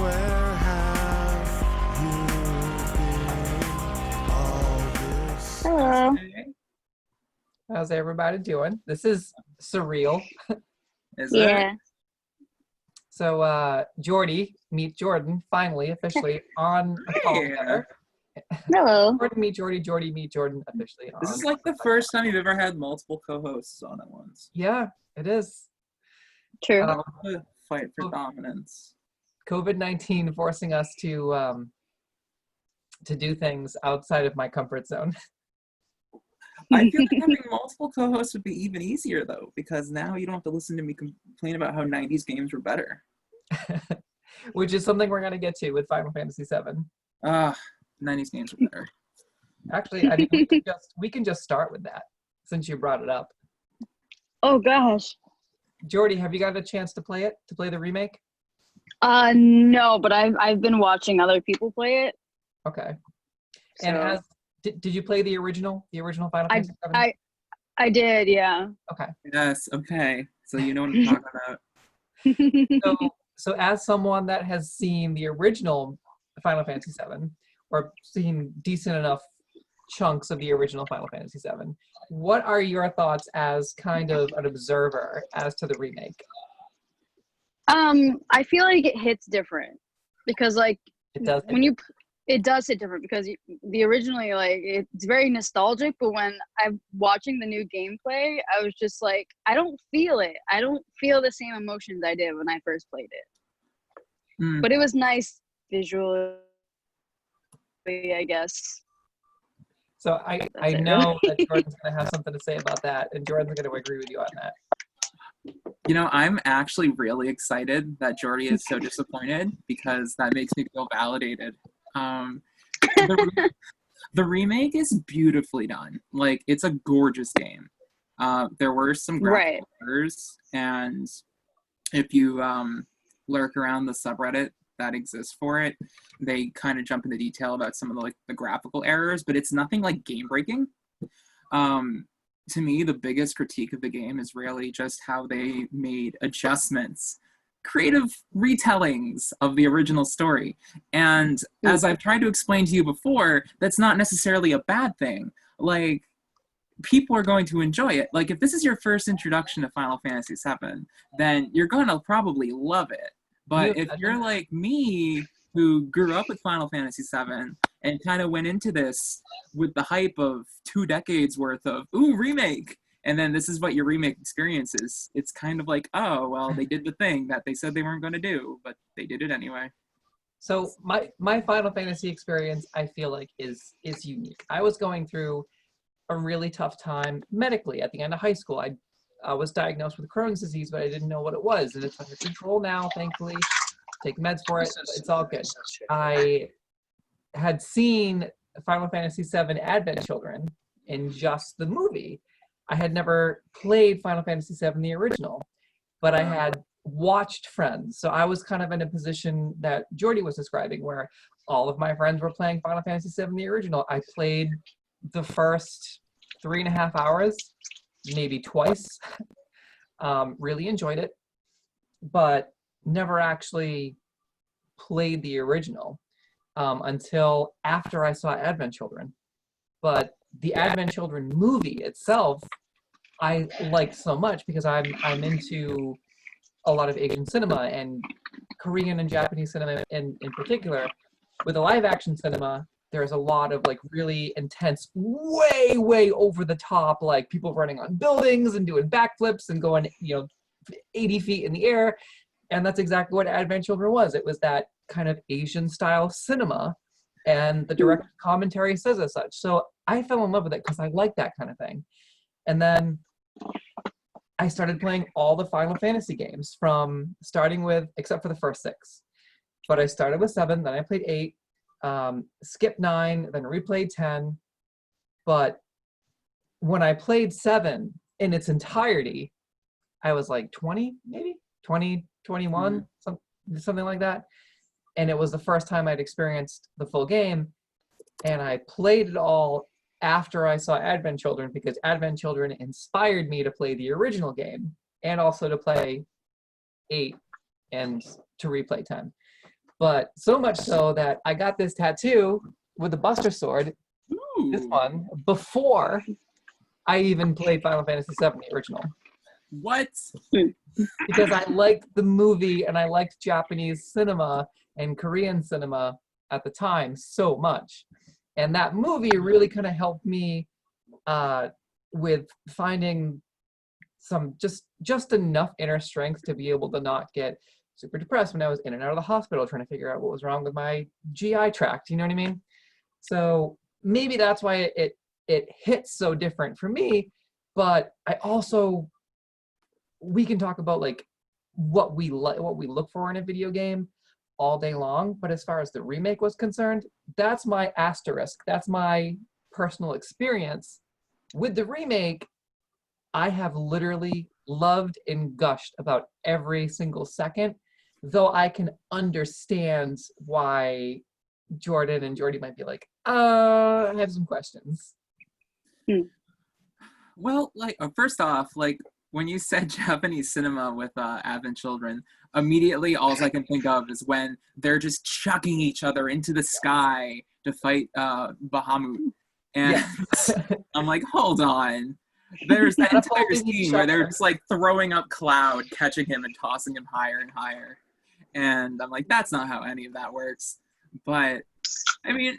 where have you been all this? Hello. Hey. How's everybody doing? This is surreal. Is Yeah. it? So, Jordie, meet Jordan, finally, officially on a call Hey. together. Hello. Jordan, meet Jordie, Jordie, meet Jordan, officially on. This is like the first time you've ever had multiple co-hosts on at once. Yeah, it is. True. The fight for dominance. COVID-19 forcing us to do things outside of my comfort zone. I feel like having multiple co-hosts would be even easier though, because now you don't have to listen to me complain about how 90s games were better. Which is something we're going to get to with Final Fantasy VII. 90s games were better. Actually, I mean, we can just start with that, since you brought it up. Oh gosh. Jordie, have you got a chance to play the remake? No, but I've been watching other people play it. Okay. So. And did you play the original Final Fantasy VII? I did, yeah. Okay. Yes, okay. So you know what I'm talking about. So as someone that has seen the original Final Fantasy VII, or seen decent enough chunks of the original Final Fantasy VII, what are your thoughts as kind of an observer as to the remake? I feel like it hits different because like It does. it does hit different because the originally like it's very nostalgic, but when I'm watching the new gameplay, I was just like, I don't feel it. I don't feel the same emotions I did when I first played it. But it was nice visually, I guess. So I know that Jordan's going to have something to say about that, and Jordan's going to agree with you on that. You know, I'm actually really excited that Jordie is so disappointed because that makes me feel validated. The remake is beautifully done. Like, it's a gorgeous game. There were some graphical errors, and if you lurk around the subreddit that exists for it, they kind of jump into detail about some of the graphical errors, but it's nothing like game breaking. To me, the biggest critique of the game is really just how they made adjustments, creative retellings of the original story. And as I've tried to explain to you before, that's not necessarily a bad thing. Like, people are going to enjoy it. Like, if this is your first introduction to Final Fantasy VII, then you're going to probably love it. But if you're like me, who grew up with Final Fantasy VII and kind of went into this with the hype of 2 decades worth of, remake, and then this is what your remake experience is, it's kind of like, oh, well, they did the thing that they said they weren't going to do, but they did it anyway. So my Final Fantasy experience, I feel like, is unique. I was going through a really tough time medically at the end of high school. I was diagnosed with Crohn's disease, but I didn't know what it was, and it's under control now, thankfully. Take meds for it. It's all good. I had seen Final Fantasy VII Advent Children in just the movie. I had never played Final Fantasy VII the original, but I had watched friends. So I was kind of in a position that Jordie was describing, where all of my friends were playing Final Fantasy VII the original. I played the first 3.5 hours, maybe twice. Really enjoyed it, but never actually played the original until after I saw Advent Children. But the Advent Children movie itself, I liked so much because I'm into a lot of Asian cinema and Korean and Japanese cinema in particular. With the live action cinema, there's a lot of like really intense, way over the top, like people running on buildings and doing backflips and going 80 feet in the air. And that's exactly what Advent Children was. It was that kind of Asian style cinema, and the direct commentary says as such. So I fell in love with it because I like that kind of thing. And then I started playing all the Final Fantasy games, from starting with, except for the first 6. But I started with 7, then I played 8, skipped 9, then replayed 10. But when I played 7 in its entirety, I was like 20, maybe? 20, 21, something like that. And it was the first time I'd experienced the full game. And I played it all after I saw Advent Children, because Advent Children inspired me to play the original game and also to play 8 and to replay 10. But so much so that I got this tattoo with the Buster Sword, this Ooh, one, before I even played Final Fantasy VII, the original. what? Because I liked the movie and I liked Japanese cinema and Korean cinema at the time so much. And that movie really kind of helped me with finding some just enough inner strength to be able to not get super depressed when I was in and out of the hospital trying to figure out what was wrong with my GI tract. You know what I mean? So maybe that's why it hits so different for me. But I also, we can talk about like what we look for in a video game all day long. But as far as the remake was concerned, that's my asterisk. That's my personal experience with the remake. I have literally loved and gushed about every single second, though I can understand why Jordan and Jordie might be like, I have some questions. Well, like, first off, like, when you said Japanese cinema with Advent Children, immediately all I can think of is when they're just chucking each other into the sky to fight Bahamut. And Yes. I'm like, hold on. There's that entire Catapulting each scene where they're other. just like throwing up Cloud, catching him and tossing him higher and higher. And I'm like, that's not how any of that works. But I mean,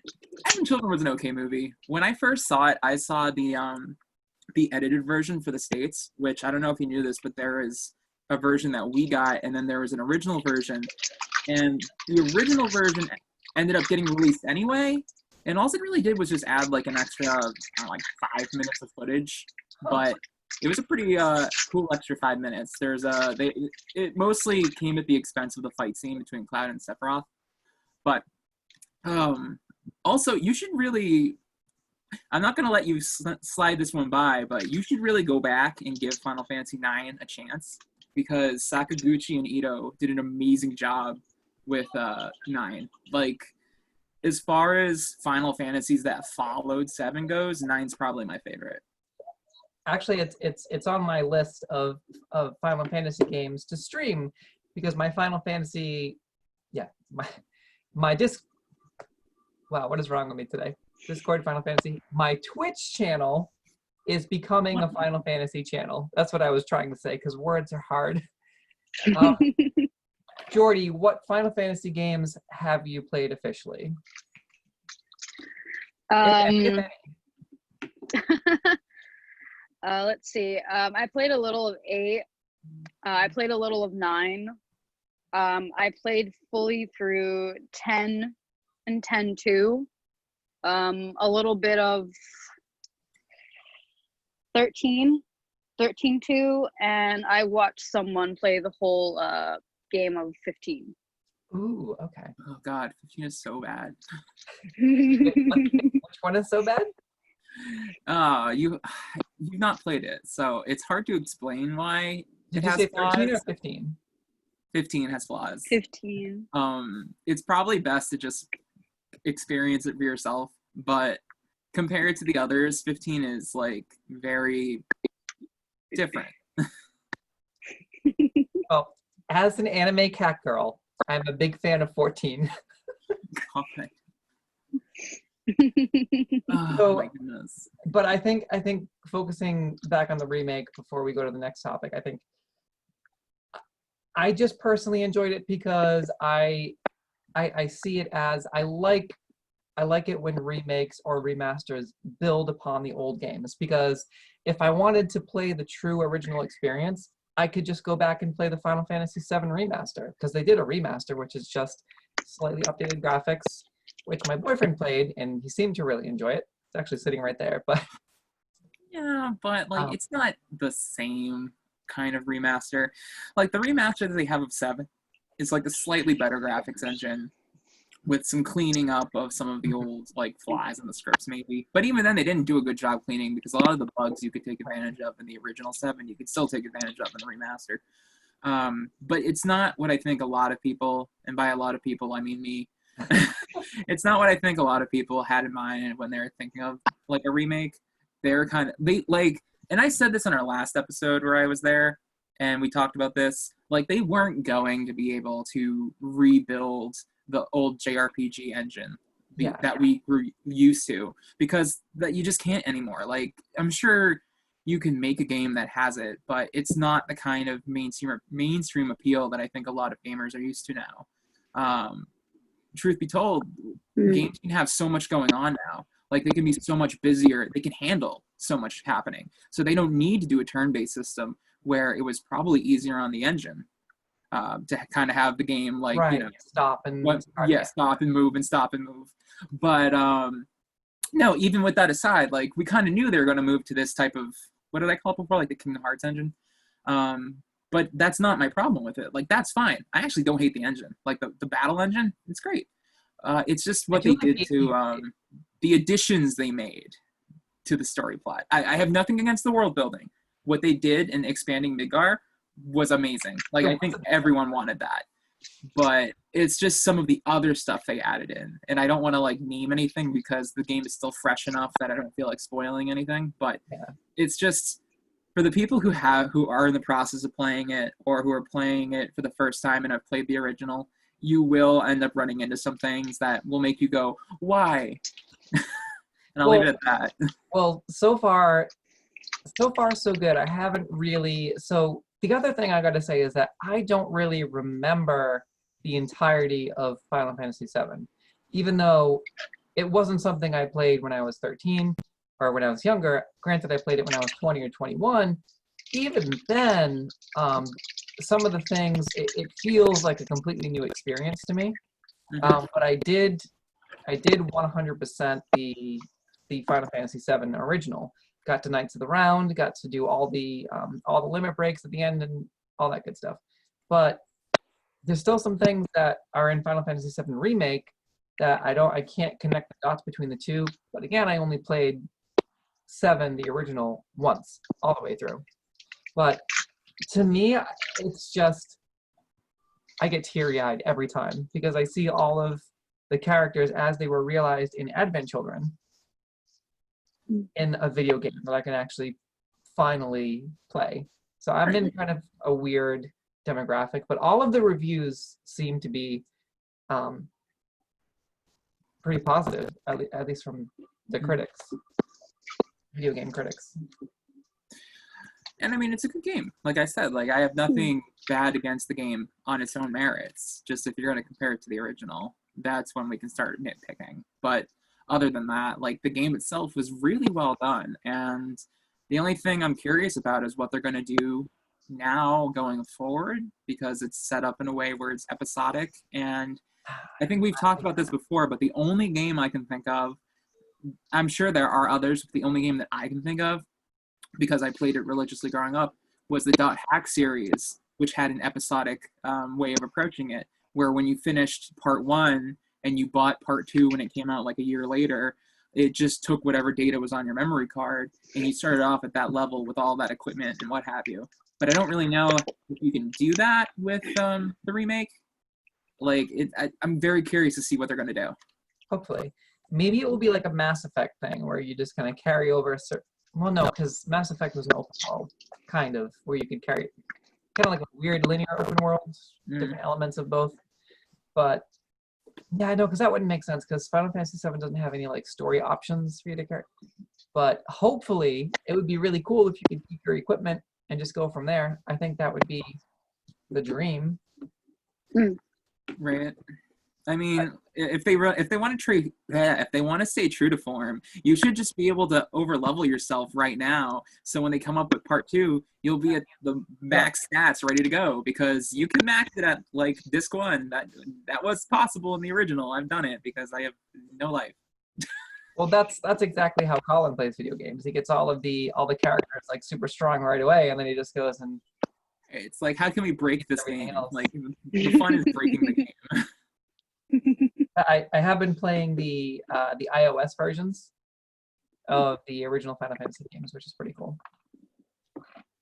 Advent Children was an okay movie. When I first saw it, I saw the edited version for the States, which I don't know if you knew this, but there is a version that we got, and then there was an original version. And the original version ended up getting released anyway. And all it really did was just add like an extra, I don't know, like 5 minutes of footage. But it was a pretty cool extra 5 minutes. It mostly came at the expense of the fight scene between Cloud and Sephiroth. But also, you should really, I'm not going to let you slide this one by, but you should really go back and give Final Fantasy IX a chance, because Sakaguchi and Ito did an amazing job with 9. Like, as far as Final Fantasies that followed 7 goes, 9's probably my favorite. Actually, it's on my list of Final Fantasy games to stream, because my Final Fantasy, my wow, what is wrong with me today? Discord Final Fantasy. My Twitch channel is becoming a Final Fantasy channel. That's what I was trying to say, because words are hard. Jordie, what Final Fantasy games have you played officially? If any. Let's see. I played a little of 8. I played a little of 9. I played fully through 10 and 10-2. A little bit of 13-2, and I watched someone play the whole game of 15. Ooh, okay. Oh God, 15 is so bad. Which one is so bad? You've not played it, so it's hard to explain why Did it you has say 13 or flaws. 15? 15 has flaws. 15. It's probably best to just experience it for yourself, but compared to the others, 15 is like very different. Well, as an anime cat girl, I'm a big fan of 14. God. So- Oh my goodness. But I think focusing back on the remake before we go to the next topic, I think I just personally enjoyed it because I see it as I like it when remakes or remasters build upon the old games, because if I wanted to play the true original experience, I could just go back and play the Final Fantasy VII remaster, because they did a remaster which is just slightly updated graphics, which my boyfriend played and he seemed to really enjoy it. It's actually sitting right there, but Yeah, but like it's not the same kind of remaster. Like the remaster that they have of 7 is like a slightly better graphics engine with some cleaning up of some of the old like flaws in the scripts maybe. But even then they didn't do a good job cleaning, because a lot of the bugs you could take advantage of in the original 7 you could still take advantage of in the remaster. But it's not what I think a lot of people, and by a lot of people I mean me, it's not what I think a lot of people had in mind when they were thinking of like a remake. They're and I said this in our last episode where I was there, and we talked about this, like they weren't going to be able to rebuild the old JRPG engine Yeah. that we were used to, because that you just can't anymore. Like, I'm sure you can make a game that has it, but it's not the kind of mainstream appeal that I think a lot of gamers are used to now. Truth be told, games can have so much going on now. Like, they can be so much busier. They can handle so much happening. So they don't need to do a turn-based system where it was probably easier on the engine to kind of have the game, like, right. you know, Stop and stop and move and stop and move. But no, even with that aside, like, we kind of knew they were going to move to this type of, what did I call it before? Like the Kingdom Hearts engine. But that's not my problem with it. Like, that's fine. I actually don't hate the engine. Like, the battle engine, it's great. It's just what they did to the additions they made to the story plot. I have nothing against the world building. What they did in expanding Midgar was amazing. Like, I think everyone wanted that. But it's just some of the other stuff they added in. And I don't want to, like, name anything because the game is still fresh enough that I don't feel like spoiling anything. But it's just, for the people who are in the process of playing it, or who are playing it for the first time and have played the original, you will end up running into some things that will make you go, why? And I'll leave it at that. Well, so far so good. I haven't really, so the other thing I gotta say is that I don't really remember the entirety of Final Fantasy VII, even though it wasn't something I played when I was 13 or when I was younger. Granted, I played it when I was 20 or 21. Even then, some of the things, it feels like a completely new experience to me. But I did 100% the Final Fantasy VII original. Got to Knights of the Round, got to do all the limit breaks at the end and all that good stuff. But there's still some things that are in Final Fantasy VII Remake that I can't connect the dots between the two. But again, I only played 7, the original, once, all the way through. But to me, it's just, I get teary-eyed every time because I see all of the characters as they were realized in Advent Children in a video game that I can actually finally play. So I'm in kind of a weird demographic, but all of the reviews seem to be pretty positive, at least from the critics, video game critics. And I mean, it's a good game. Like I said, like, I have nothing bad against the game on its own merits. Just if you're going to compare it to the original, that's when we can start nitpicking. But other than that, like, the game itself was really well done. And the only thing I'm curious about is what they're going to do now going forward, because it's set up in a way where it's episodic. And I think we've talked about this before, but the only game I can think of, I'm sure there are others, but the only game that I can think of, because I played it religiously growing up, was the .hack series, which had an episodic way of approaching it, where when you finished part 1 and you bought part 2 when it came out like a year later, it just took whatever data was on your memory card, and you started off at that level with all that equipment and what have you. But I don't really know if you can do that with the remake. Like, I'm very curious to see what they're going to do. Hopefully. Maybe it will be like a Mass Effect thing, where you just kind of carry over a certain... Well, no, because Mass Effect was an open world, kind of, where you could carry, kind of like a weird linear open world, different elements of both. But yeah, I know, because that wouldn't make sense, because Final Fantasy VII doesn't have any like story options for you to carry. But hopefully, it would be really cool if you could keep your equipment and just go from there. I think that would be the dream. Right. I mean, if they want to stay true to form, you should just be able to over-level yourself right now. So when they come up with part 2, you'll be at the max stats ready to go, because you can max it at like disc 1. That was possible in the original. I've done it because I have no life. Well, that's exactly how Colin plays video games. He gets all the characters like super strong right away, and then he just goes and. It's like, how can we break this game? Like, the fun is breaking the game. I have been playing the iOS versions of the original Final Fantasy games, which is pretty cool.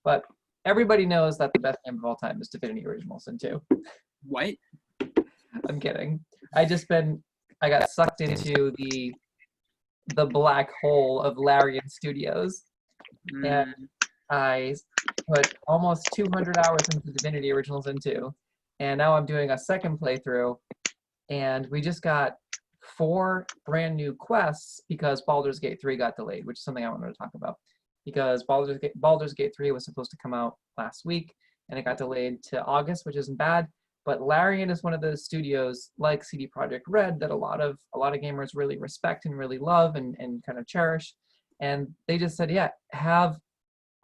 But everybody knows that the best game of all time is Divinity Original Sin 2. What? I'm kidding. I got sucked into the black hole of Larian Studios, and I put almost 200 hours into Divinity Original Sin 2, and now I'm doing a second playthrough, and we just got 4 brand new quests because Baldur's Gate 3 got delayed, which is something I wanted to talk about. Because Baldur's Gate 3 was supposed to come out last week, and it got delayed to August, which isn't bad. But Larian is one of those studios like CD Projekt Red that a lot of gamers really respect and really love and kind of cherish. And they just said, yeah, have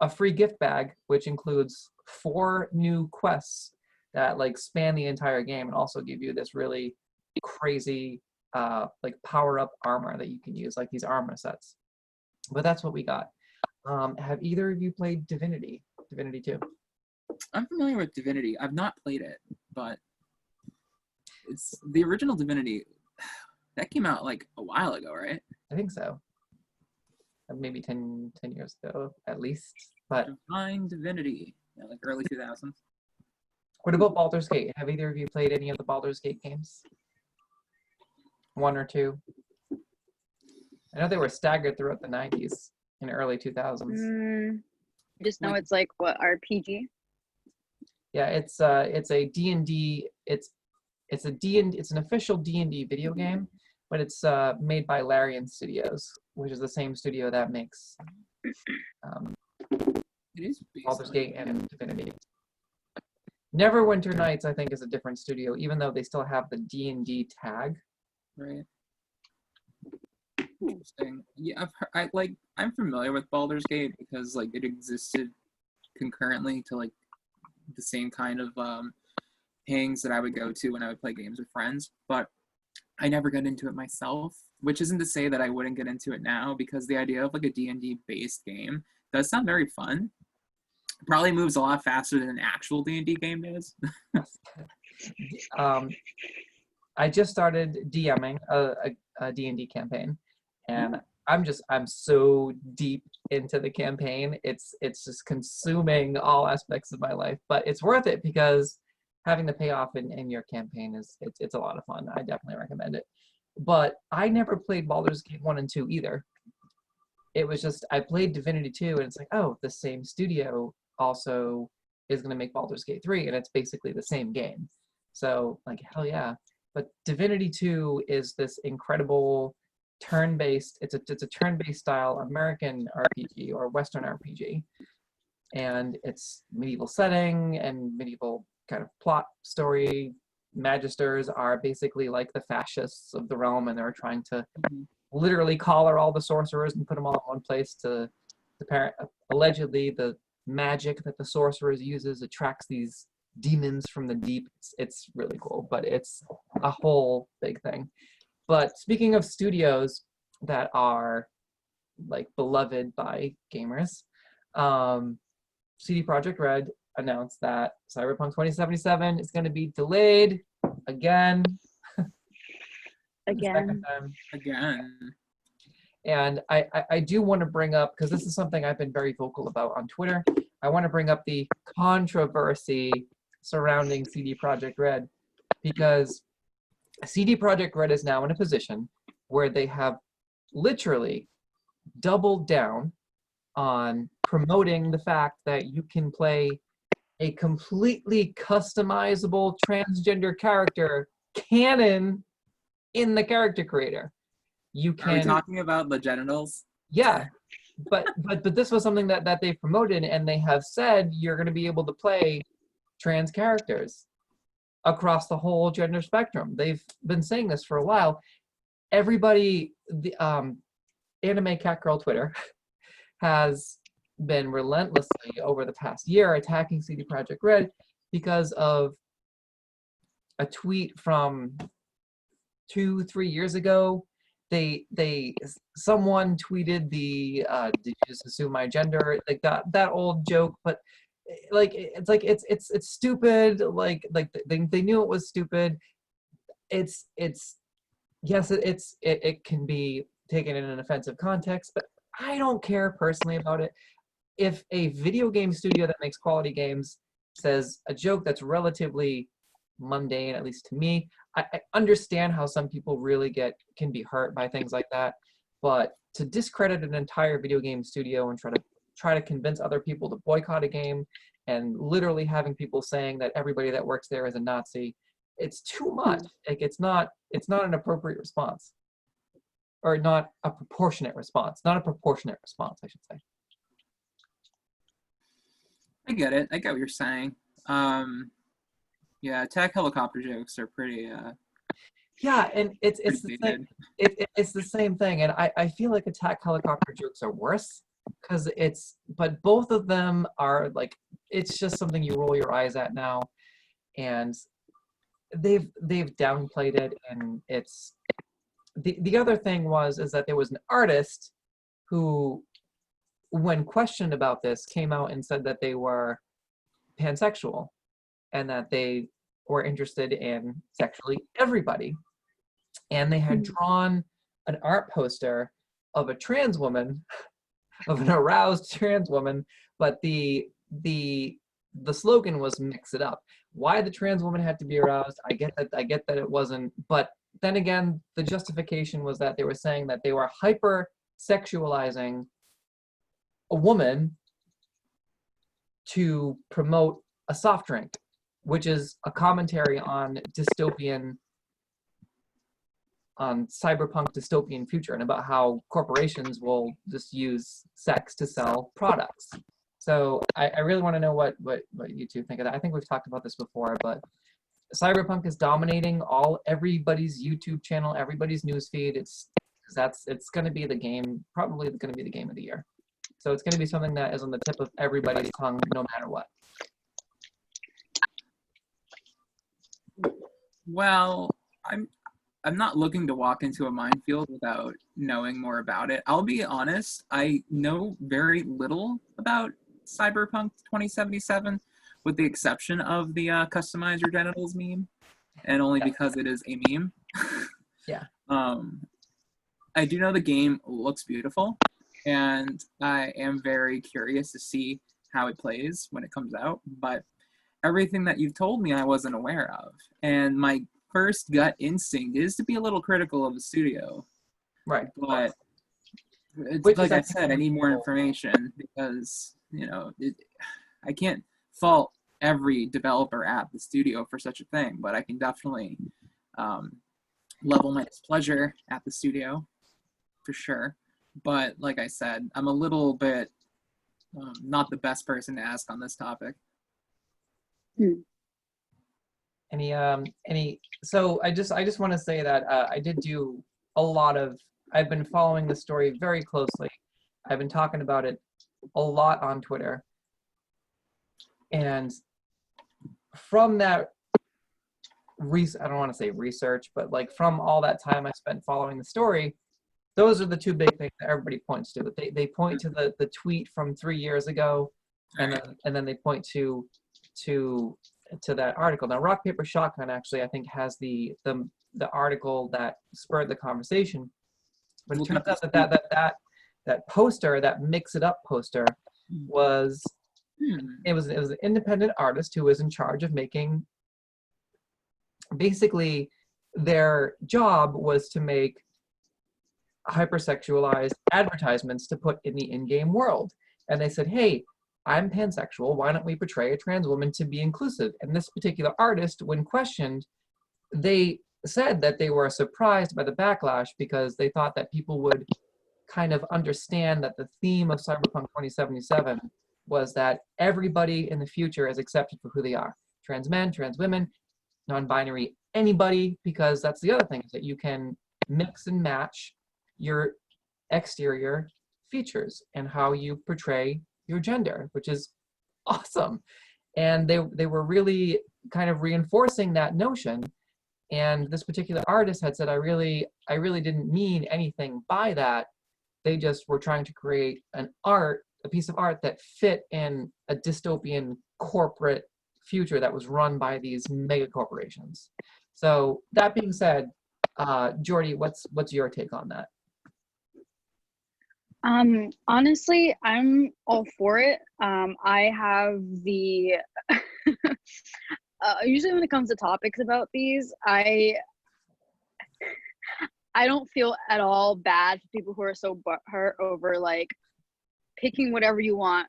a free gift bag, which includes 4 new quests that like span the entire game and also give you this really crazy like power-up armor that you can use, like these armor sets. But that's what we got. Have either of you played Divinity 2? I'm familiar with Divinity. I've not played it, but it's the original Divinity. That came out like a while ago, right? I think so. Maybe 10 years ago, at least. But Divine Divinity, yeah, like early 2000s. what about Baldur's Gate? Have either of you played any of the Baldur's Gate games? 1 or 2? I know they were staggered throughout the 90s and early 2000s. Just know it's like what RPG. Yeah, it's a D&D. It's an official D&D video game, but it's made by Larian Studios, which is the same studio that makes It is Baldur's Gate and Divinity. Neverwinter Nights, I think, is a different studio, even though they still have the D&D tag. Right. Interesting. Yeah, I'm familiar with Baldur's Gate because like it existed concurrently to like the same kind of hangs that I would go to when I would play games with friends, but I never got into it myself, which isn't to say that I wouldn't get into it now, because the idea of like a D&D based game does sound very fun. It probably moves a lot faster than an actual D&D game does. I just started DMing a D&D campaign, and I'm so deep into the campaign. It's just consuming all aspects of my life, but it's worth it because having the payoff in your campaign it's a lot of fun. I definitely recommend it. But I never played Baldur's Gate 1 and 2 either. It was just I played Divinity 2, and it's like, oh, the same studio also is going to make Baldur's Gate 3, and it's basically the same game. So like, hell yeah. But Divinity 2 is this incredible turn-based, it's a turn-based style American RPG or Western RPG. And it's medieval setting and medieval kind of plot story. Magisters are basically like the fascists of the realm, and they're trying to literally collar all the sorcerers and put them all in one place to allegedly the magic that the sorcerers uses attracts these demons from the deep. It's really cool, but it's a whole big thing. But speaking of studios that are like beloved by gamers, CD Projekt Red announced that Cyberpunk 2077 is going to be delayed again. Again. Again. And I do want to bring up, because this is something I've been very vocal about on Twitter, I want to bring up the controversy surrounding CD Projekt Red, because CD Projekt Red is now in a position where they have literally doubled down on promoting the fact that you can play a completely customizable transgender character canon in the character creator. You can. Are we talking about the genitals? Yeah, but this was something that they promoted, and they have said you're going to be able to play trans characters across the whole gender spectrum. They've been saying this for a while. Everybody, the anime catgirl Twitter has been relentlessly over the past year attacking CD Projekt Red because of a tweet from 2-3 years ago. Someone tweeted the did you just assume my gender, like that old joke, but it's stupid. Like they knew it was stupid. It can be taken in an offensive context, but I don't care personally about it. If a video game studio that makes quality games says a joke that's relatively mundane, at least to me, I understand how some people really can be hurt by things like that, but to discredit an entire video game studio and try to try to convince other people to boycott a game, and literally having people saying that everybody that works there is a Nazi. It's too much. Like it's not an appropriate response, or not a proportionate response. Not a proportionate response, I should say. I get it. I get what you're saying. Yeah, attack helicopter jokes are pretty. Yeah, and it's pretty the same. It's the same thing, and I feel like attack helicopter jokes are worse because but both of them are like, it's just something you roll your eyes at now, and they've downplayed it, and it's the other thing is that there was an artist who, when questioned about this, came out and said that they were pansexual and that they were interested in sexually everybody. And they had drawn an art poster of a trans woman, of an aroused trans woman, but the slogan was "mix it up." Why the trans woman had to be aroused, I get that it wasn't, but then again, the justification was that they were saying that they were hyper sexualizing a woman to promote a soft drink, which is a commentary on cyberpunk dystopian future, and about how corporations will just use sex to sell products. So I really want to know what you two think of that. I think we've talked about this before, but cyberpunk is dominating everybody's YouTube channel, everybody's newsfeed. It's going to be the game, probably going to be the game of the year. So it's going to be something that is on the tip of everybody's tongue, no matter what. Well, I'm not looking to walk into a minefield without knowing more about it. I'll be honest, I know very little about Cyberpunk 2077, with the exception of the customize your genitals meme, and only because it is a meme. Yeah. I do know the game looks beautiful, and I am very curious to see how it plays when it comes out, but everything that you've told me I wasn't aware of. And my first gut instinct is to be a little critical of the studio. Right. But Which like is, I said, I need more information because, I can't fault every developer at the studio for such a thing, but I can definitely level my displeasure at the studio for sure. But like I said, I'm a little bit not the best person to ask on this topic. So I just want to say that I did do I've been following the story very closely. I've been talking about it a lot on Twitter. And from that I don't want to say research, but like from all that time I spent following the story, those are the two big things that everybody points to. They point to the tweet from 3 years ago, and then they point to that article. Now, Rock Paper Shotgun actually, I think, has the article that spurred the conversation. But it turns out that poster, that Mix It Up poster, was it was an independent artist who was in charge of making. Basically, their job was to make hypersexualized advertisements to put in the in-game world. And they said, hey, I'm pansexual, why don't we portray a trans woman to be inclusive? And this particular artist, when questioned, they said that they were surprised by the backlash because they thought that people would kind of understand that the theme of Cyberpunk 2077 was that everybody in the future is accepted for who they are. Trans men, trans women, non-binary, anybody, because that's the other thing, is that you can mix and match your exterior features and how you portray your gender, which is awesome. And they were really kind of reinforcing that notion. And this particular artist had said, I really didn't mean anything by that. They just were trying to create a piece of art that fit in a dystopian corporate future that was run by these mega corporations. So that being said, Jordie, what's your take on that? Honestly, I'm all for it. I have the usually when it comes to topics about these, I don't feel at all bad for people who are so butthurt over like picking whatever you want,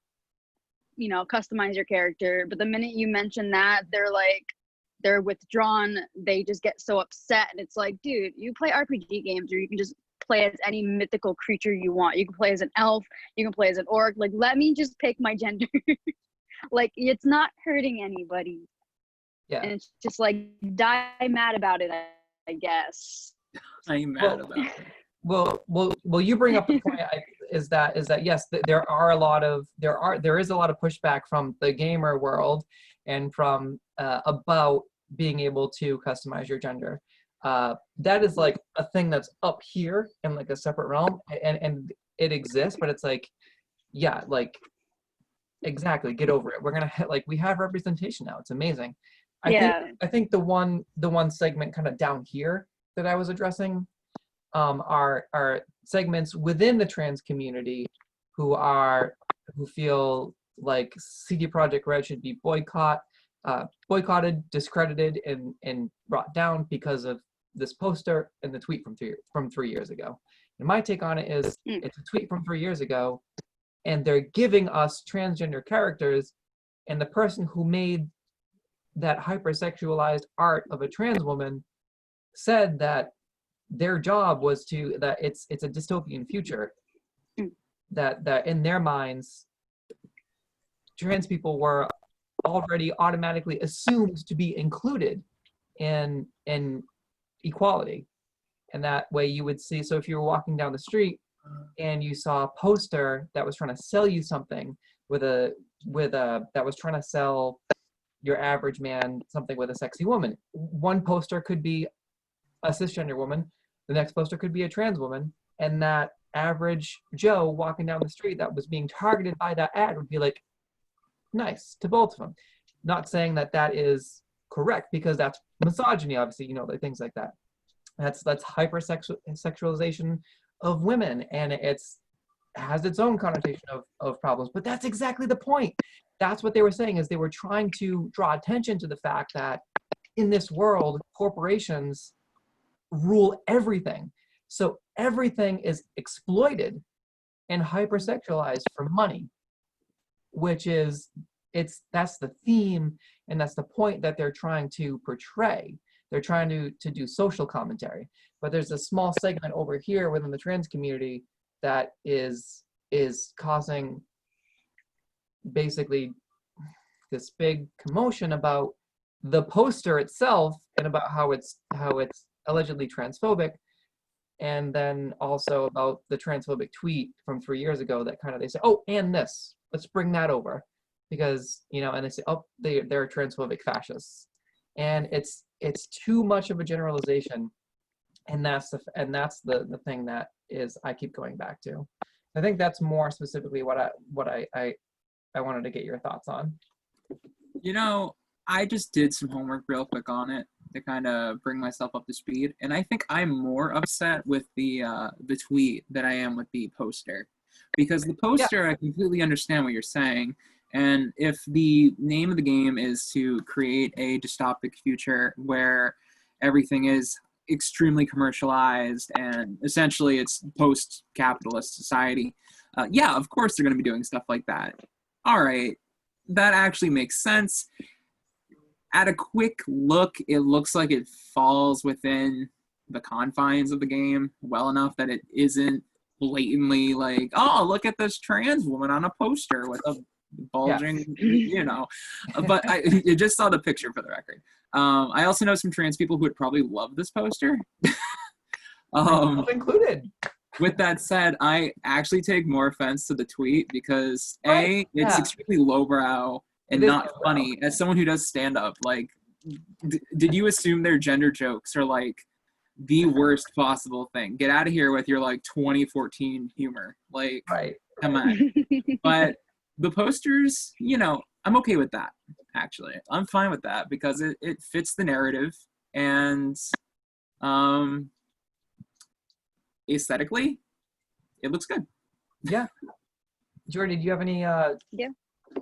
you know, customize your character. But the minute you mention that, they're withdrawn. They just get so upset. And it's like, dude, you play RPG games, or you can just play as any mythical creature you want. You can play as an elf, you can play as an orc. Like, let me just pick my gender. Like, it's not hurting anybody. Yeah. And it's just like, die mad about it, I guess. I'm mad about it. Well, you bring up the point is that yes, there is a lot of pushback from the gamer world and from about being able to customize your gender. That is like a thing that's up here in like a separate realm, and it exists, but it's like, yeah, like, exactly, get over it. We're gonna like, we have representation now. It's amazing. I think the one segment kind of down here that I was addressing are segments within the trans community who feel like CD Projekt Red should be boycotted, discredited, and brought down because of this poster and the tweet from 3 years ago. And my take on it is, it's a tweet from 3 years ago, and they're giving us transgender characters, and the person who made that hypersexualized art of a trans woman said that their job was that it's a dystopian future, that in their minds trans people were already automatically assumed to be included in equality. And that way you would see, so if you were walking down the street and you saw a poster that was trying to sell you something that was trying to sell your average man something with a sexy woman. One poster could be a cisgender woman, the next poster could be a trans woman, and that average Joe walking down the street that was being targeted by that ad would be like, nice to both of them. Not saying that that is correct, because that's misogyny, obviously, you know, like things like that. That's hypersexualization of women, and it has its own connotation of problems. But that's exactly the point. That's what they were saying, is they were trying to draw attention to the fact that in this world, corporations rule everything. So everything is exploited and hypersexualized for money, which is, that's the theme, and that's the point that they're trying to portray. They're trying to do social commentary. But there's a small segment over here within the trans community that is causing basically this big commotion about the poster itself and about how it's allegedly transphobic, and then also about the transphobic tweet from 3 years ago that kind of, they say, oh, and this, let's bring that over, because, you know, and they say, oh, they're transphobic fascists, and it's too much of a generalization, and that's the thing that is, I keep going back to. I think that's more specifically what I wanted to get your thoughts on. You know, I just did some homework real quick on it to kind of bring myself up to speed, and I think I'm more upset with the tweet than I am with the poster, because the poster, I completely understand what you're saying, and if the name of the game is to create a dystopic future where everything is extremely commercialized and essentially it's post-capitalist society, yeah, of course they're going to be doing stuff like that. All right, that actually makes sense. At a quick look, it looks like it falls within the confines of the game well enough that it isn't blatantly like, oh, look at this trans woman on a poster with a bulging, you know. But I just saw the picture for the record. I also know some trans people who would probably love this poster. Included. With that said, I actually take more offense to the tweet because it's extremely lowbrow and not funny. As someone who does stand up, like, did you assume their gender jokes are like the worst possible thing? Get out of here with your like 2014 humor. Like, come on. But the posters, you know, I'm okay with that. Actually, I'm fine with that because it fits the narrative, and aesthetically, it looks good. Yeah. Jordie, do you have any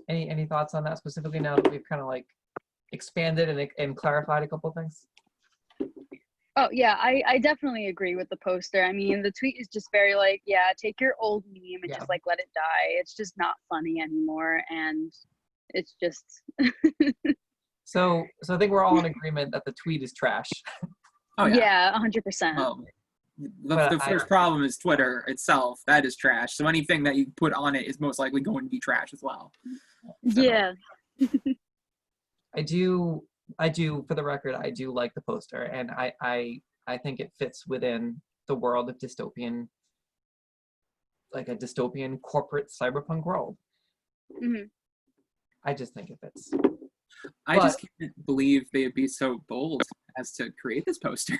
any thoughts on that specifically, now that we've kind of like expanded and clarified a couple of things? Oh yeah, I definitely agree with the poster. I mean, the tweet is just very like, yeah, take your old meme and Yeah. just like let it die. It's just not funny anymore, and it's just So I think we're all in agreement that the tweet is trash. Oh yeah. yeah, 100%. Well, But the first problem is Twitter itself. That is trash. So anything that you put on it is most likely going to be trash as well. So, Yeah. I do, for the record, I do like the poster, and I think it fits within the world of dystopian, like a dystopian corporate cyberpunk world. hmm I just think it fits. I just can't believe they'd be so bold as to create this poster.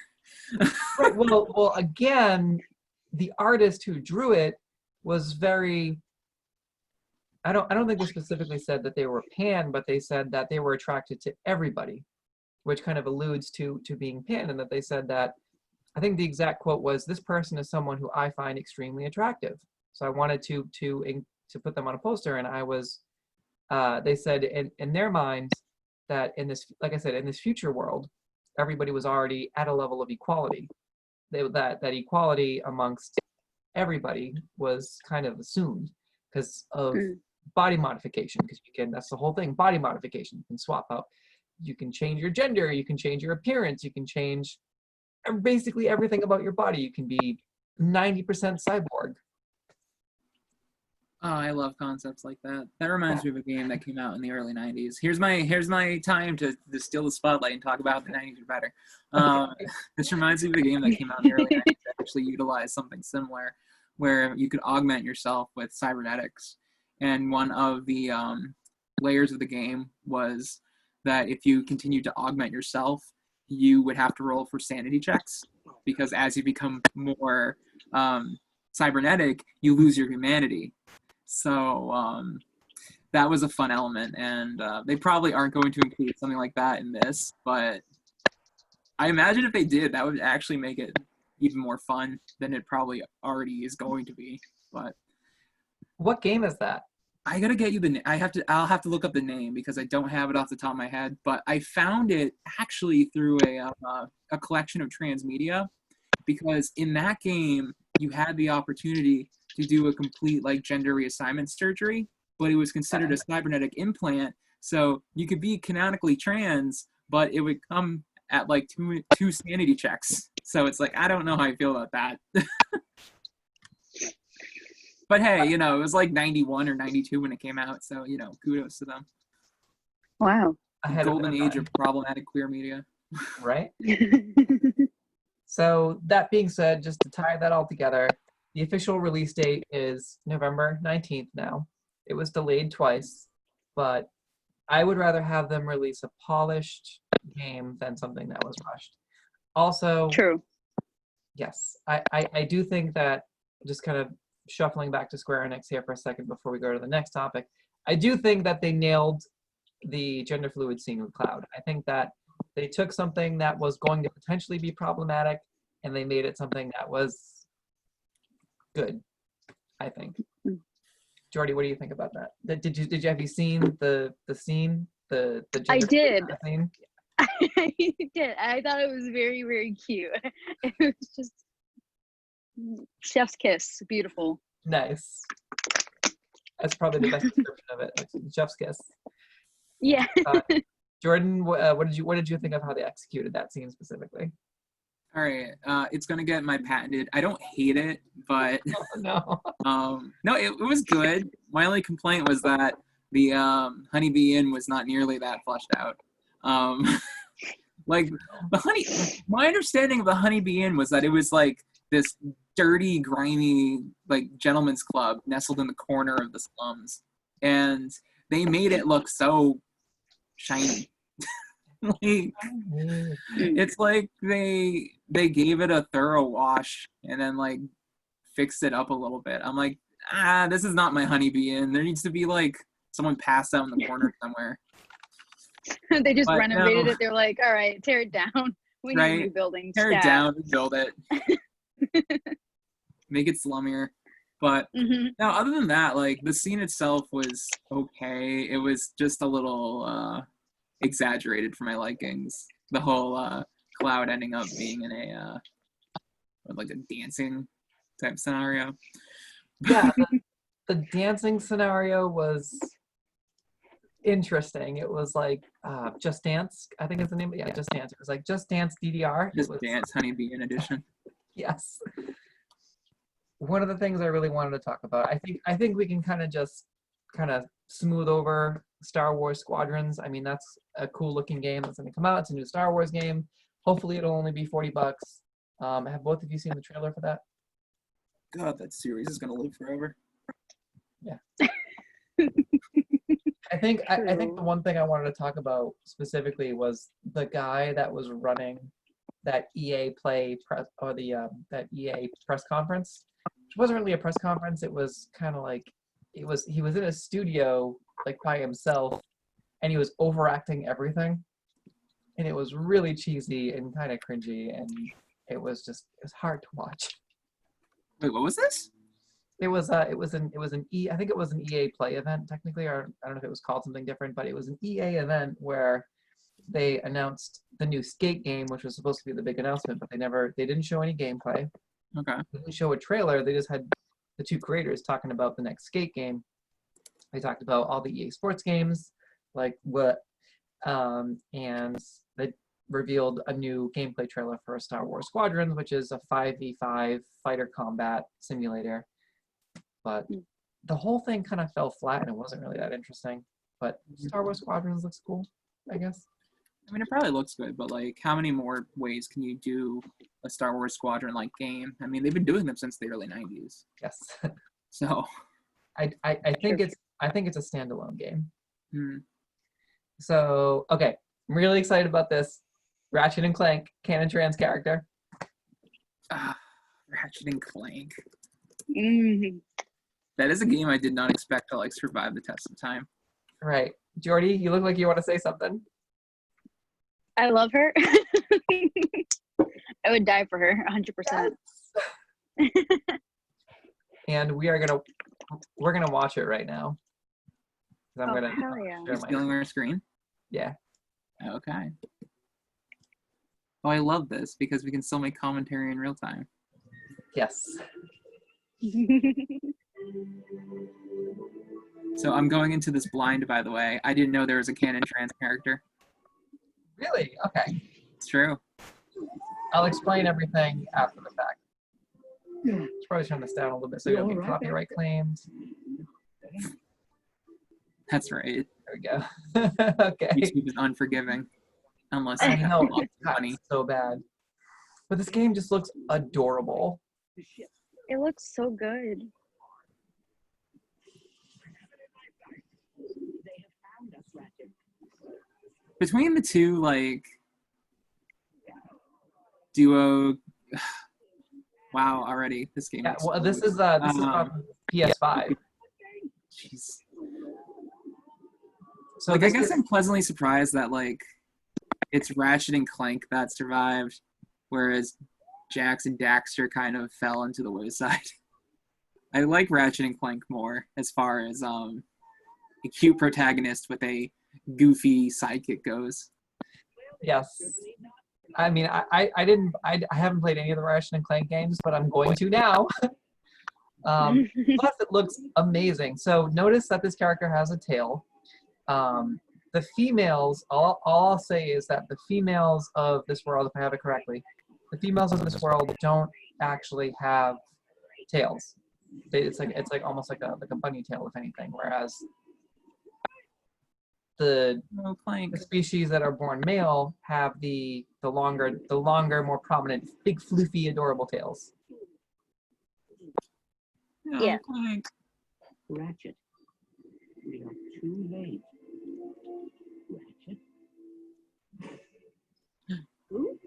Right. Well, again, the artist who drew it was very. I don't think they specifically said that they were pan, but they said that they were attracted to everybody, which kind of alludes to being pan, and that they said that. I think the exact quote was, "This person is someone who I find extremely attractive." So I wanted to put them on a poster, and I was. They said in their minds that in this, like I said, in this future world, everybody was already at a level of equality. That equality amongst everybody was kind of assumed because of body modification. Because that's the whole thing. Body modification. You can swap out. You can change your gender. You can change your appearance. You can change basically everything about your body. You can be 90% cyborg. Oh, I love concepts like that. That reminds me of a game that came out in the early 90s. Here's my time to steal the spotlight and talk about the 90s are better. This reminds me of a game that came out in the early 90s that actually utilized something similar, where you could augment yourself with cybernetics. And one of the layers of the game was that if you continued to augment yourself, you would have to roll for sanity checks, because as you become more cybernetic, you lose your humanity. So that was a fun element, and they probably aren't going to include something like that in this, but I imagine if they did, that would actually make it even more fun than it probably already is going to be. But what game is that? I gotta get you I'll have to look up the name because I don't have it off the top of my head, but I found it actually through a collection of transmedia, because in that game you had the opportunity to do a complete like gender reassignment surgery, but it was considered a cybernetic implant, so you could be canonically trans, but it would come at like two sanity checks. So it's like, I don't know how I feel about that. But hey, it was like 91 or 92 when it came out, so kudos to them. Wow. Golden age of problematic queer media. Right? So that being said, just to tie that all together, the official release date is November 19th now. It was delayed twice, but I would rather have them release a polished game than something that was rushed. Also, True. yes, I do think that, just kind of shuffling back to Square Enix here for a second before we go to the next topic, I do think that they nailed the gender fluid scene with Cloud. I think that they took something that was going to potentially be problematic and they made it something that was good, I think. Mm-hmm. Jordie, what do you think about that? Have you seen the scene? The I gender did. Scene? I did. I thought it was very, very cute. It was just chef's kiss. Beautiful. Nice. That's probably the best description of it. Like, chef's kiss. Yeah. Jordan, what did you think of how they executed that scene specifically? All right, it's gonna get my patented. I don't hate it, but No. no, it was good. My only complaint was that the Honeybee Inn was not nearly that fleshed out. Like my understanding of the Honeybee Inn was that it was like this dirty, grimy, like gentleman's club nestled in the corner of the slums, and they made it look so shiny. Like, it's like they gave it a thorough wash and then like fixed it up a little bit. I'm like, this is not my Honeybee Inn. There needs to be like someone passed out in the corner somewhere. They just But renovated no. it. They're like, all right, tear it down. We need a new building. Tear it Stat. down, build it. Make it slummier. But now, other than that, like, the scene itself was okay. It was just a little exaggerated for my likings. The whole Cloud ending up being in a like a dancing type scenario. Yeah, the dancing scenario was interesting. It was like Just Dance, I think is the name. Yeah, Just Dance. It was like Just Dance DDR. Just Dance Honeybee Inn edition. Yes. One of the things I really wanted to talk about, I think we can kind of smooth over Star Wars Squadrons. I mean, that's a cool looking game that's going to come out. It's a new Star Wars game. Hopefully it'll only be $40. Have both of you seen the trailer for that? God, that series is gonna live forever. Yeah. I think the one thing I wanted to talk about specifically was the guy that was running that EA Play press or that EA press conference. It wasn't really a press conference. It was kind of like he was in a studio like by himself, and he was overacting everything, and it was really cheesy and kind of cringy, and it was hard to watch. Wait, what was this? It was an EA Play event technically, or I don't know if it was called something different, but it was an EA event where they announced the new Skate game, which was supposed to be the big announcement, but they didn't show any gameplay. Okay. They didn't show a trailer. They just had the two creators talking about the next Skate game. They talked about all the EA Sports games, and they revealed a new gameplay trailer for Star Wars Squadrons, which is a 5v5 fighter combat simulator. But the whole thing kind of fell flat, and it wasn't really that interesting. But Star Wars Squadrons looks cool, I guess. I mean, it probably looks good, but like, how many more ways can you do a Star Wars Squadron-like game? I mean, they've been doing them since the early '90s. Yes. So, I think it's a standalone game. hmm. So okay, I'm really excited about this. Ratchet and Clank canon trans character. Ratchet and Clank. Mm-hmm. That is a game I did not expect to like survive the test of time. Right, Jordie, you look like you want to say something. I love her. I would die for her, 100%. And we're gonna watch it right now. 'Cause I'm gonna hell yeah. share You're my stealing our screen? Yeah. Okay. Oh, I love this because we can still make commentary in real time. Yes. So I'm going into this blind, by the way. I didn't know there was a canon trans character. Really? Okay. It's true. I'll explain everything after the fact. Should probably turn this down a little bit so you don't get copyright claims. That's right. There we go. Okay. YouTube is unforgiving. Unless I you have know, lots of God, money. it's so bad. But this game just looks adorable. It looks so good. Between the two, like, duo... Wow, already. This game Yeah, looks well, so this good. is from PS5. Jeez. So Like, I this guess is- I'm pleasantly surprised that, like, it's Ratchet and Clank that survived, whereas Jax and Daxter kind of fell into the wayside. I like Ratchet and Clank more as far as a cute protagonist with a goofy sidekick goes. Yes. I mean, I haven't played any of the Ratchet and Clank games, but I'm going to now. Plus, it looks amazing. So notice that this character has a tail. The females, all I'll say is that the females of this world, if I have it correctly, the females of this world don't actually have tails. It's like almost like a bunny tail, if anything. Whereas the species that are born male have the longer, more prominent, big, floofy, adorable tails. Yeah. Clank. Ratchet, we are too late. Ratchet? Who?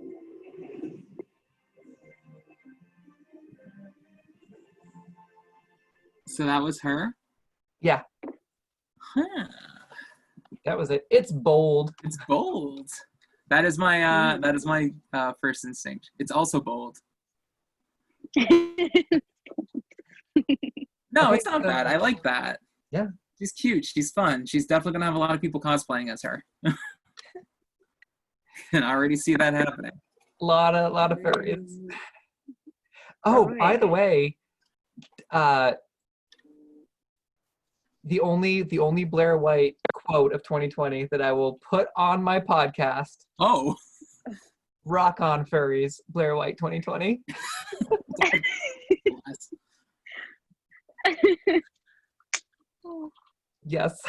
So that was her? Yeah, Huh. that was it. It's bold. It's bold. That is my first instinct. It's also bold. No, Okay, it's not bad. I like that. Yeah. She's cute. She's fun. She's definitely gonna have a lot of people cosplaying as her. Can already see that happening. lot of furries. Oh, by the way, the only Blair White quote of 2020 that I will put on my podcast. Oh. Rock on furries, Blair White 2020. Yes.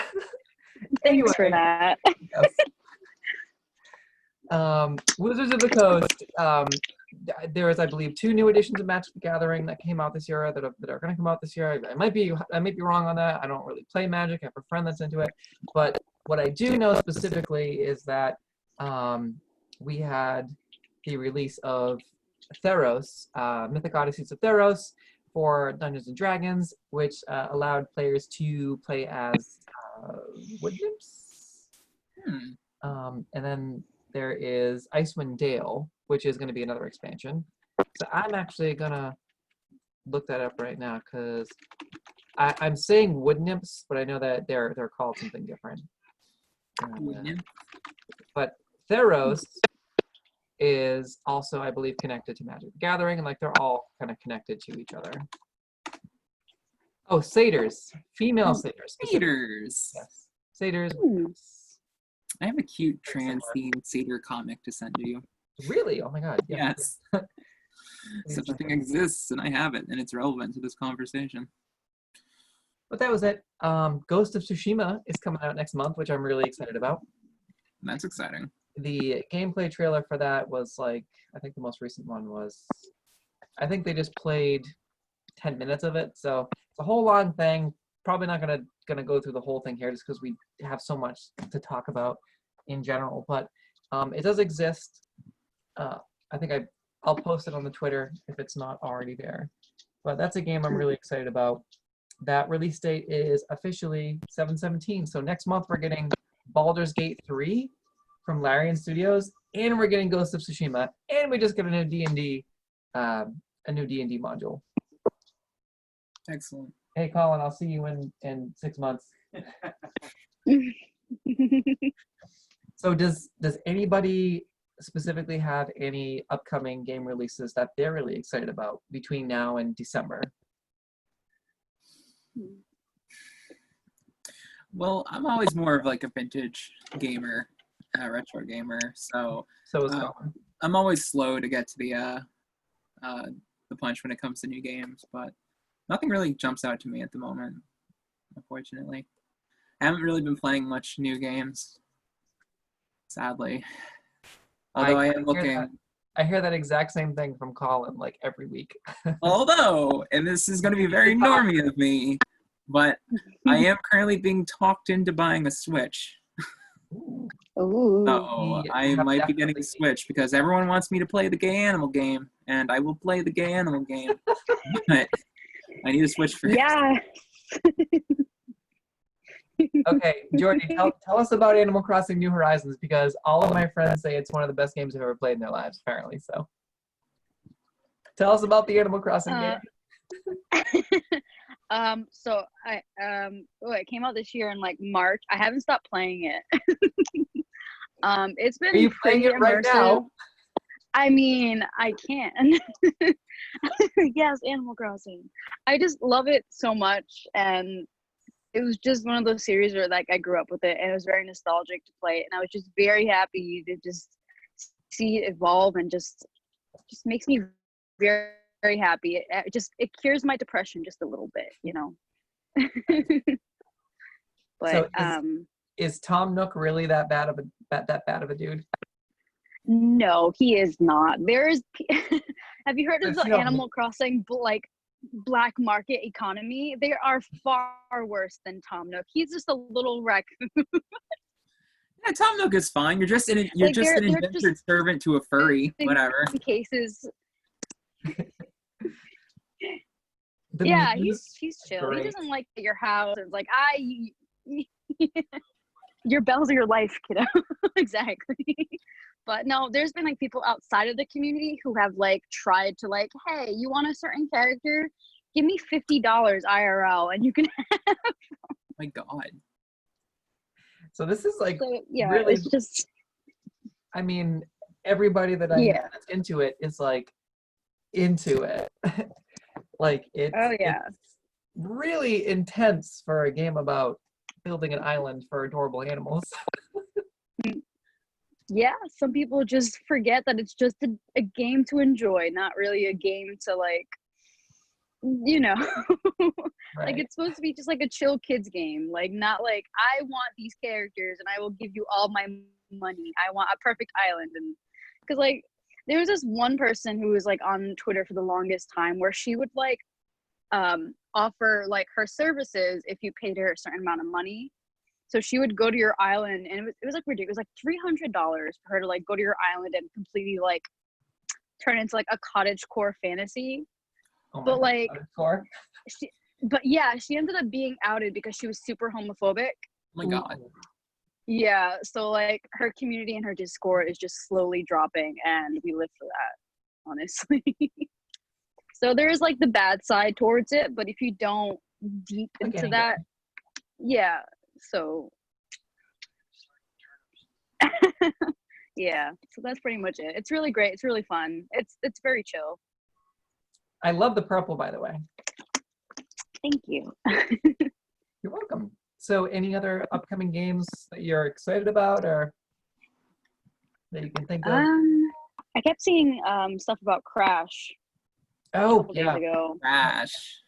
Thanks for that. Yes. Wizards of the Coast. There is, I believe, 2 new editions of Magic the Gathering that came out this year that are going to come out this year. I might be wrong on that. I don't really play Magic. I have a friend that's into it. But what I do know specifically is that we had the release of Theros, Mythic Odysseys of Theros for Dungeons and Dragons, which allowed players to play as wood nymphs. And then there is Icewind Dale, which is going to be another expansion. So I'm actually gonna look that up right now because I'm saying wood nymphs, but I know that they're called something different. But Theros is also, I believe, connected to Magic the Gathering, and like they're all kind of connected to each other. Oh, satyrs, female satyrs. Satyrs. Yes, satyrs. I have a cute trans-themed satyr comic to send to you. Really? Oh my god. Yeah. Yes. Such a thing exists, and I have it, and it's relevant to this conversation. But that was it. Ghost of Tsushima is coming out next month, which I'm really excited about. That's exciting. The gameplay trailer for that was like, I think the most recent one was, I think they just played 10 minutes of it. So it's a whole long thing. Probably not gonna go through the whole thing here just because we have so much to talk about in general. But it does exist. I think I'll post it on the Twitter if it's not already there. But that's a game I'm really excited about. That release date is officially 7/17. So next month we're getting Baldur's Gate 3 from Larian Studios, and we're getting Ghost of Tsushima, and we just got a new D&D module. Excellent. Hey, Colin, I'll see you in 6 months. So does anybody specifically have any upcoming game releases that they're really excited about between now and December? Well, I'm always more of like a vintage gamer, retro gamer, so So is Colin. I'm always slow to get to the punch when it comes to new games, but nothing really jumps out to me at the moment, unfortunately. I haven't really been playing much new games, sadly. Although I am looking. I hear that exact same thing from Colin like every week. Although, and this is going to be very normie of me, but I am currently being talked into buying a Switch. Ooh. So I might be getting a Switch because everyone wants me to play the gay animal game, and I will play the gay animal game. But I need a Switch first. Yeah. Okay, Jordie, tell us about Animal Crossing New Horizons because all of my friends say it's one of the best games they've ever played in their lives, apparently. So tell us about the Animal Crossing game. So it came out this year in like March. I haven't stopped playing it. It's been Are you playing it right now? I mean, I can. Yes, Animal Crossing. I just love it so much, and it was just one of those series where like I grew up with it, and it was very nostalgic to play it, and I was just very happy to just see it evolve, and just makes me very, very happy. It cures my depression just a little bit, you know. But so is Tom Nook really that bad of a dude? No, he is not. Have you heard of the Animal Crossing like black market economy? They are far worse than Tom Nook. He's just a little raccoon. Yeah, Tom Nook is fine. You're just an indentured servant to a furry. Whatever. In cases. Yeah, he's chill. Great. He doesn't like your house. It's like your bells are your life, kiddo. Exactly. But no, there's been like people outside of the community who have like tried to like, hey, you want a certain character? Give me $50 IRL and you can have. Oh my God. So this is like yeah, really, it's just. I mean, everybody that I know Yeah. that's into it is like into it. Like it's, Oh yeah. it's really intense for a game about building an island for adorable animals. Yeah, some people just forget that it's just a game to enjoy, not really a game to like, you know, like Right. it's supposed to be just like a chill kids game, like not like I want these characters and I will give you all my money. I want a perfect island. And because like there was this one person who was like on Twitter for the longest time where she would like offer like her services if you paid her a certain amount of money. So she would go to your island, and it was like ridiculous. It was like $300 for her to like go to your island and completely like turn into like a cottagecore fantasy. Oh my But God, like, hardcore. but yeah, she ended up being outed because she was super homophobic. Oh my God. Yeah, so like her community and her Discord is just slowly dropping, and we live for that, honestly. So there is like the bad side towards it, but if you don't deep Like into any that, game. yeah. So yeah, so that's pretty much it. It's really great. It's really fun. It's very chill. I love the purple, by the way. Thank you. You're welcome. So any other upcoming games that you're excited about or that you can think of? I kept seeing stuff about Crash a Oh, couple days yeah. ago. Crash.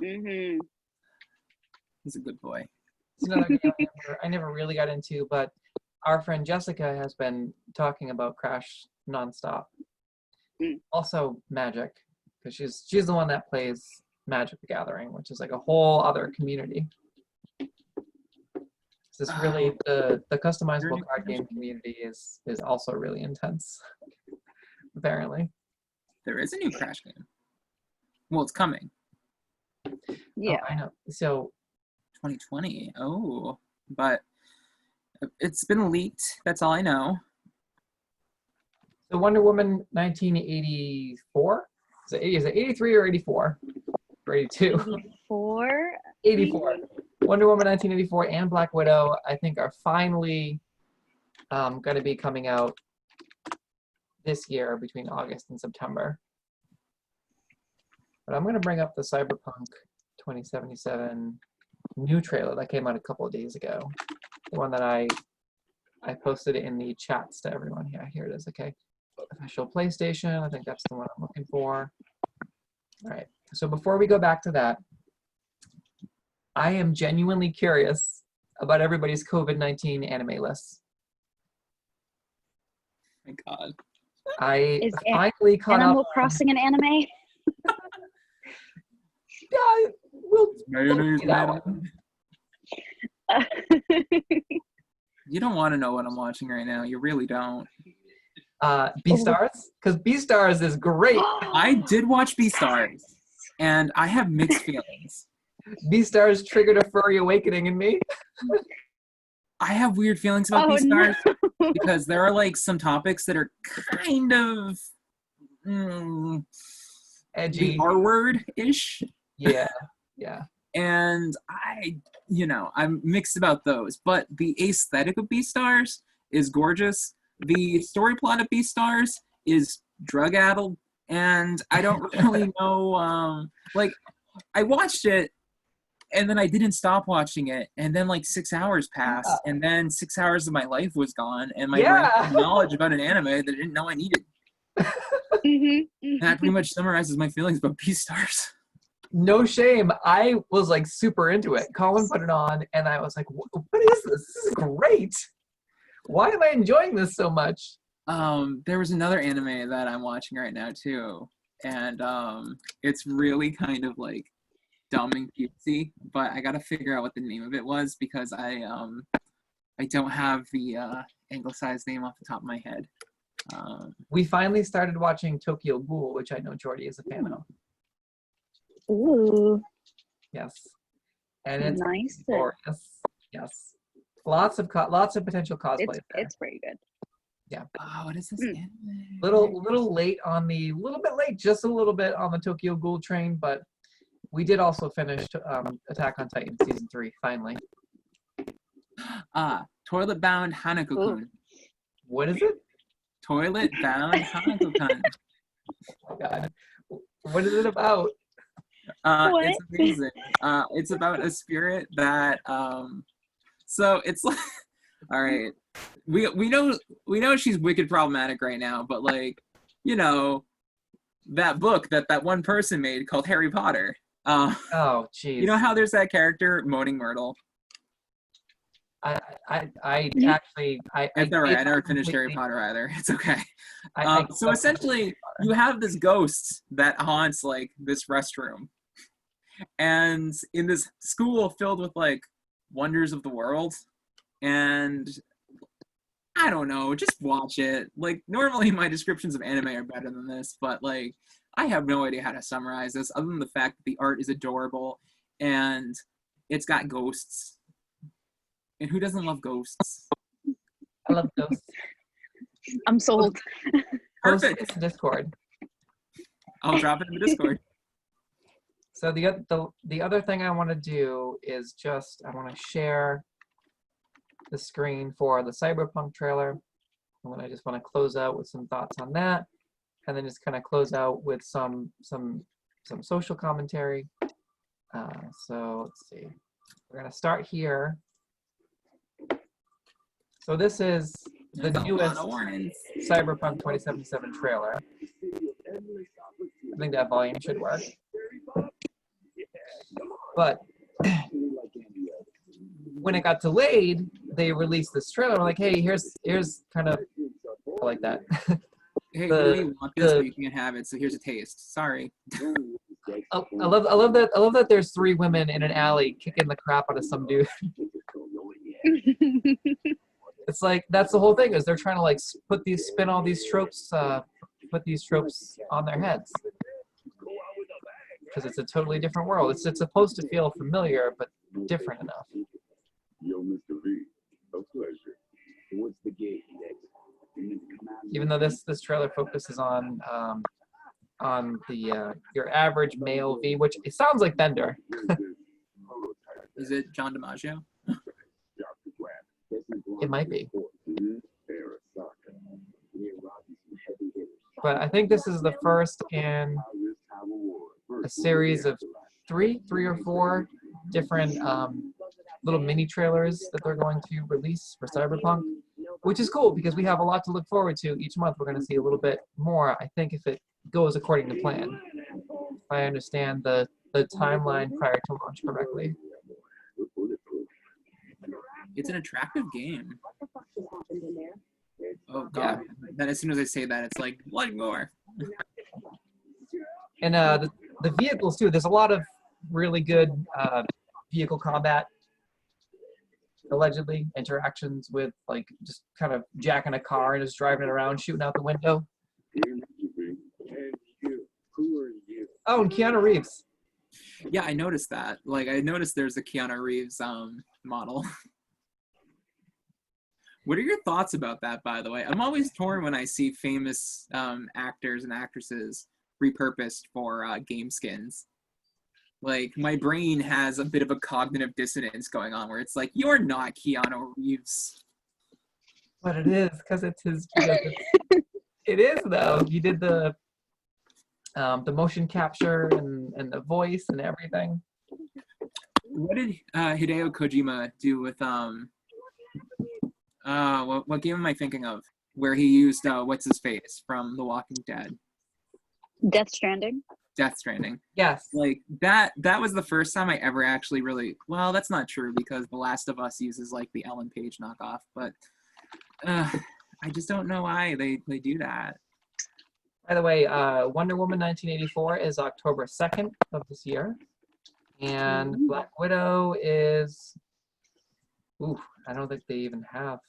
Mhm. He's a good boy. It's another game I never really got into, but our friend Jessica has been talking about Crash nonstop. Mm. Also Magic, because she's the one that plays Magic the Gathering, which is like a whole other community. This really the customizable card game community is also really intense. Apparently. There is a new Crash game. Well, it's coming. Yeah. Oh, I know. So 2020. Oh, but it's been leaked. That's all I know. the Wonder Woman 1984? Is it 83 or 84? Or 82? 84. 84. Wonder Woman 1984 and Black Widow, I think, are finally going to be coming out this year between August and September. But I'm going to bring up the Cyberpunk 2077 new trailer that came out a couple of days ago. The one that I posted in the chats to everyone. Yeah, here it is. Okay. Official PlayStation. I think that's the one I'm looking for. All right. So before we go back to that, I am genuinely curious about everybody's COVID-19 anime lists. My God. I Is finally caught up. Animal Crossing an anime? Yeah, we'll Mayonnaise see that man. one. You don't want to know what I'm watching right now. You really don't. Beastars? Because Beastars is great. I did watch Beastars, and I have mixed feelings. Beastars triggered a furry awakening in me. I have weird feelings about Oh, Beastars no. because there are like some topics that are kind of Edgy. the R word-ish. Yeah, yeah. And I'm mixed about those. But the aesthetic of Beastars is gorgeous. The story plot of Beastars is drug-addled, and I don't really know. Like, I watched it, and then I didn't stop watching it, and then like 6 hours passed, and then 6 hours of my life was gone, and my brain had knowledge about an anime that I didn't know I needed. Mhm, And that pretty much summarizes my feelings about Beastars. No shame. I was like super into it. Colin put it on, and I was like, what is this? This is great. Why am I enjoying this so much? There was another anime that I'm watching right now too, and it's really kind of like dumb and cutesy, but I gotta figure out what the name of it was because I don't have the anglicized name off the top of my head. We finally started watching Tokyo Ghoul, which I know Jordie is a fan of. Ooh, Yes, and it's nice. glorious. Yes, lots of potential cosplay there. It's pretty good. Yeah. Oh, what is this anime? Little late on the just a little bit on the Tokyo Ghoul train, but we did also finish Attack on Titan season 3 finally. Toilet Bound Hanako-kun. What is it? Toilet bound Hanukkah. Oh God. What is it about? It's amazing. It's about a spirit that so it's like all right. We know she's wicked problematic right now, but like, you know, that book that one person made called Harry Potter. Oh jeez. You know how there's that character, Moaning Myrtle? I actually It's all right. I never finished Harry completely- Potter either. It's okay. I So essentially, you have this ghost that haunts like this restroom, and in this school filled with like wonders of the world, and I don't know, just watch it. Like normally, my descriptions of anime are better than this, but like I have no idea how to summarize this other than the fact that the art is adorable and it's got ghosts. And who doesn't love ghosts? I love ghosts. I'm sold. Post it Perfect. to Discord. I'll drop it in the Discord. So the other thing I want to do is just I want to share the screen for the Cyberpunk trailer, and then I just want to close out with some thoughts on that, and then just kind of close out with some social commentary. So let's see. We're gonna start here. So this is the There's a newest lot of warnings. Cyberpunk 2077 trailer. I think that volume should work. But when it got delayed, they released this trailer. I'm like, hey, here's kind of I like that. Hey, The- we want this, the- but you can't have it. So here's a taste. Sorry. I love that there's three women in an alley kicking the crap out of some dude. It's like that's the whole thing is they're trying to like spin all these tropes, put these tropes on their heads because it's a totally different world. It's supposed to feel familiar but different enough. Yo, Mr. V, a pleasure. What's the gate next? Even though this trailer focuses on the your average male V, which it sounds like Bender. Is it John DiMaggio? It might be. But I think this is the first in a series of three or four different little mini trailers that they're going to release for Cyberpunk, which is cool because we have a lot to look forward to. Each month we're going to see a little bit more, I think, if it goes according to plan. If I understand the timeline prior to launch correctly. It's an attractive game. Oh god. Then as soon as I say that, it's like blood more. And the vehicles too, there's a lot of really good vehicle combat, allegedly, interactions with like just kind of jacking a car and just driving it around, shooting out the window. Oh, and Keanu Reeves. Yeah, I noticed that. Like I noticed there's a Keanu Reeves model. What are your thoughts about that, by the way? I'm always torn when I see famous actors and actresses repurposed for game skins. Like, my brain has a bit of a cognitive dissonance going on where it's like, you're not Keanu Reeves. But it is, because it's his... It is, though. He did the motion capture and the voice and everything. What did Hideo Kojima do with... what game am I thinking of? Where he used what's his face from The Walking Dead? Death Stranding. Death Stranding. Yes. Like that was the first time I ever actually really well, that's not true because The Last of Us uses like the Ellen Page knockoff, but I just don't know why they do that. By the way, Wonder Woman 1984 is October 2nd of this year. And Black Widow is... Ooh, I don't think they even have...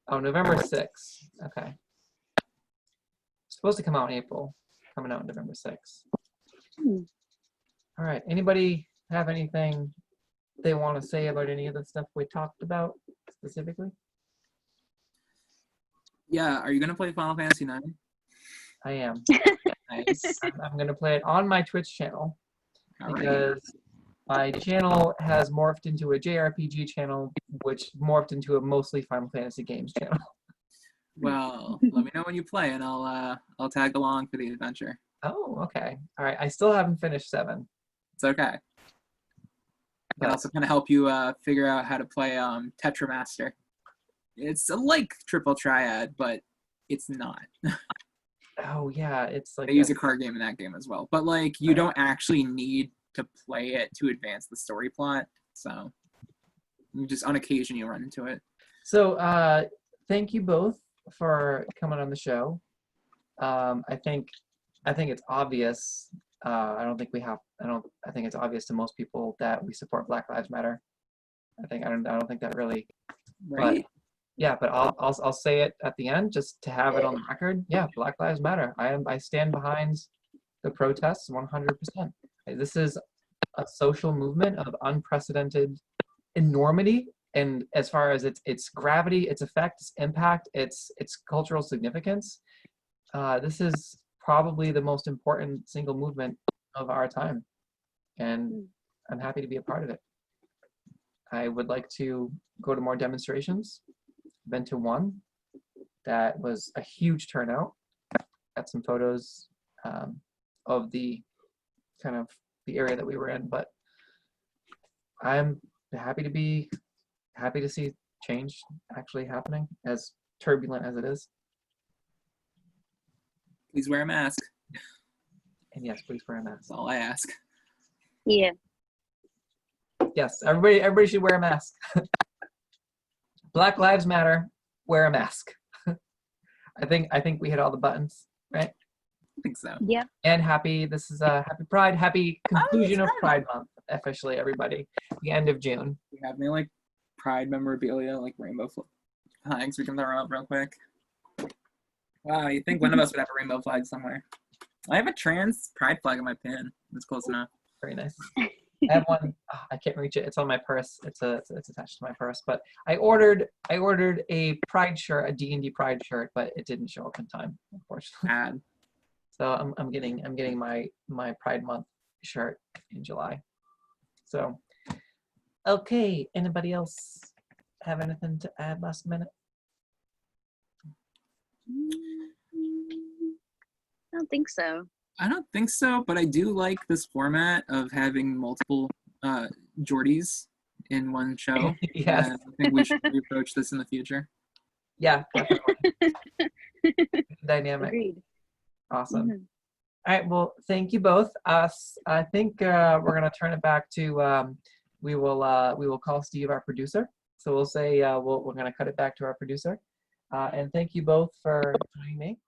Oh, November 6th. Okay. It's supposed to come out in April. Coming out November 6th. All right. Anybody have anything they want to say about any of the stuff we talked about specifically? Yeah, are you gonna play Final Fantasy IX? I am. Nice. I'm going to play it on my Twitch channel All right. because my channel has morphed into a JRPG channel, which morphed into a mostly Final Fantasy games channel. Well, let me know when you play, and I'll tag along for the adventure. Oh, okay. All right. I still haven't finished 7. It's okay. I can But- also kind of help you figure out how to play Tetramaster. It's like Triple Triad, but it's not. Oh yeah, it's like They use a card game in that game as well, but like you don't actually need to play it to advance the story plot. So you just on occasion you run into it. So thank you both for coming on the show. I think it's obvious. I think it's obvious to most people that we support Black Lives Matter. I don't think that really. Right? Yeah, but I'll say it at the end just to have it on the record. Yeah, Black Lives Matter. I stand behind the protests 100%. This is a social movement of unprecedented enormity, and as far as its gravity, its effect, its impact, its cultural significance, this is probably the most important single movement of our time, and I'm happy to be a part of it. I would like to go to more demonstrations. Been to one that was a huge turnout. Got some photos of the kind of the area that we were in, but I'm happy to see change actually happening, as turbulent as it is. Please wear a mask. And yes, please wear a mask. That's all I ask. Yeah. Yes, everybody should wear a mask. Black Lives Matter, wear a mask. I think we hit all the buttons, right? I think so. Yeah. And this is a happy Pride, happy conclusion of Pride Month, officially, everybody. The end of June. We have any like Pride memorabilia, like rainbow flags we can throw up real quick? Wow, you think one of us would have a rainbow flag somewhere? I have a trans Pride flag in my pin. That's close enough. Very nice. I have one. I can't reach it. It's on my purse. It's attached to my purse. But I ordered a Pride shirt, a D&D Pride shirt, but it didn't show up in time, unfortunately. Add. So I'm getting my Pride Month shirt in July. So okay. Anybody else have anything to add last minute? I don't think so. I don't think so, but I do like this format of having multiple Jordies in one show. Yes. And I think we should reapproach this in the future. Yeah, definitely. Dynamic. Agreed. Awesome. Mhm. All right. Well, thank you both. I think we're gonna turn it back to we will call Steve our producer. So we'll say we're gonna cut it back to our producer. And thank you both for joining me.